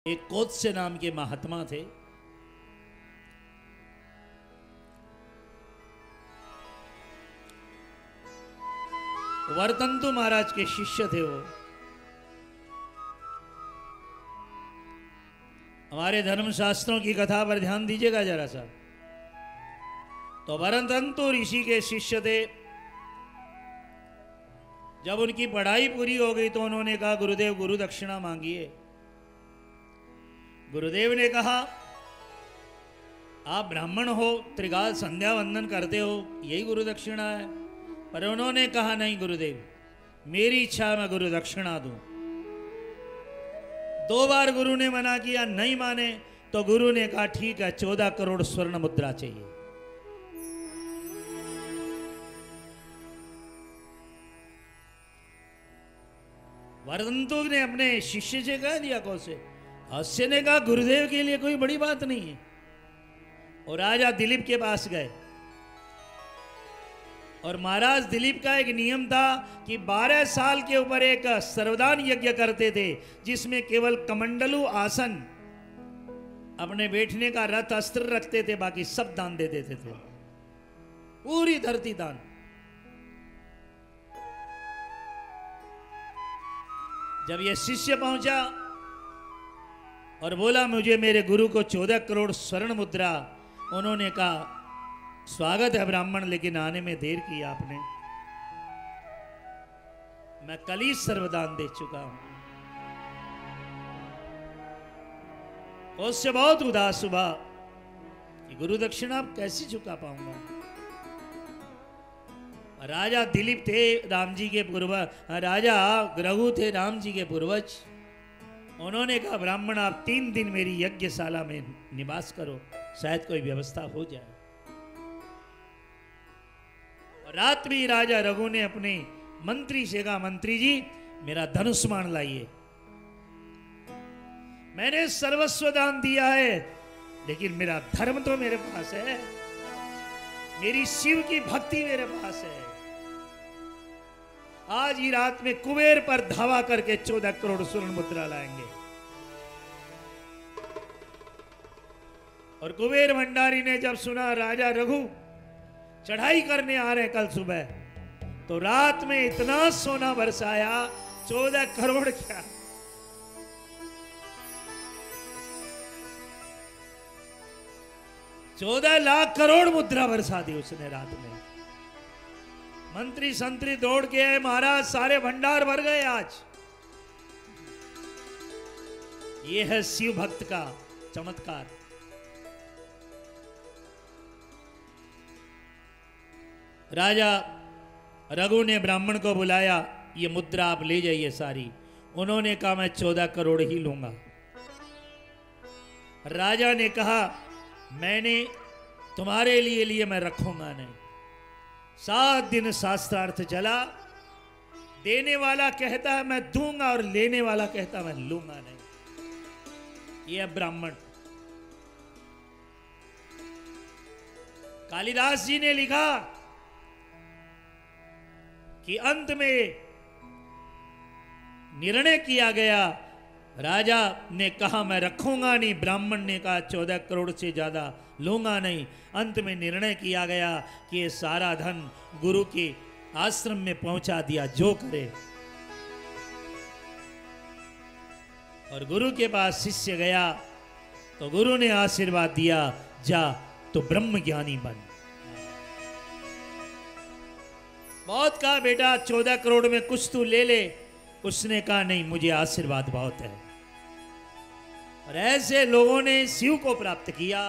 एक कोत्स्य नाम के महात्मा थे। वर्तंतु महाराज के शिष्य थे वो। हमारे धर्मशास्त्रों की कथा पर ध्यान दीजिएगा जरा सा। तो वर्तंतु ऋषि के शिष्य थे। जब उनकी पढ़ाई पूरी हो गई तो उन्होंने कहा गुरुदेव गुरु दक्षिणा मांगिए। गुरुदेव ने कहा आप ब्राह्मण हो, त्रिकाल संध्या वंदन करते हो, यही गुरु दक्षिणा है। पर उन्होंने कहा नहीं गुरुदेव, मेरी इच्छा मैं गुरु दक्षिणा दूं। 2 बार गुरु ने मना किया, नहीं माने तो गुरु ने कहा ठीक है 14 करोड़ स्वर्ण मुद्रा चाहिए। वर्तंतु ने अपने शिष्य से कह दिया कौशे। कौशे ने कहा गुरुदेव के लिए कोई बड़ी बात नहीं है। और राजा दिलीप के पास गए। और महाराज दिलीप का एक नियम था कि 12 साल के ऊपर एक सर्वदान यज्ञ करते थे, जिसमें केवल कमंडलू आसन, अपने बैठने का रथ, अस्त्र रखते थे, बाकी सब दान दे देते थे, पूरी धरती दान। जब यह शिष्य पहुंचा और बोला मुझे मेरे गुरु को 14 करोड़ स्वर्ण मुद्रा, उन्होंने कहा स्वागत है ब्राह्मण, लेकिन आने में देर की आपने, मैं कल ही सर्वदान दे चुका हूं। उससे बहुत उदास हुआ कि गुरु दक्षिणा कैसे चुका पाऊंगा। राजा दिलीप थे राम जी के पूर्वज, राजा रघु थे राम जी के पूर्वज। उन्होंने कहा ब्राह्मण आप 3 दिन मेरी यज्ञशाला में निवास करो, शायद कोई व्यवस्था हो जाए। रात में राजा रघु ने अपने मंत्री से कहा मंत्री जी मेरा धनुष्मान लाइए, मैंने सर्वस्व दान दिया है, लेकिन मेरा धर्म तो मेरे पास है, मेरी शिव की भक्ति मेरे पास है। आज ही रात में कुबेर पर धावा करके 14 करोड़ स्वर्ण मुद्रा लाएंगे। और कुबेर भंडारी ने जब सुना राजा रघु चढ़ाई करने आ रहे कल सुबह, तो रात में इतना सोना बरसाया, 14 करोड़ क्या 14 लाख करोड़ मुद्रा बरसा दी उसने रात में। मंत्री संतरी दौड़ के आए, महाराज सारे भंडार भर गए आज। ये है शिव भक्त का चमत्कार। राजा रघु ने ब्राह्मण को बुलाया, ये मुद्रा आप ले जाइए सारी। उन्होंने कहा मैं 14 करोड़ ही लूंगा। राजा ने कहा मैंने तुम्हारे लिए मैं रखूंगा नहीं। 7 दिन शास्त्रार्थ चला, देने वाला कहता है मैं दूंगा और लेने वाला कहता मैं लूंगा नहीं। ये ब्राह्मण। कालिदास जी ने लिखा कि अंत में निर्णय किया गया, राजा ने कहा मैं रखूंगा नहीं, ब्राह्मण ने कहा 14 करोड़ से ज्यादा लूंगा नहीं। अंत में निर्णय किया गया कि ये सारा धन गुरु के आश्रम में पहुंचा दिया, जो करे। और गुरु के पास शिष्य गया तो गुरु ने आशीर्वाद दिया, जा तो ब्रह्म ज्ञानी बन। बहुत कहा बेटा 14 करोड़ में कुछ तू ले ले, उसने कहा नहीं मुझे आशीर्वाद बहुत है। और ऐसे लोगों ने शिव को प्राप्त किया।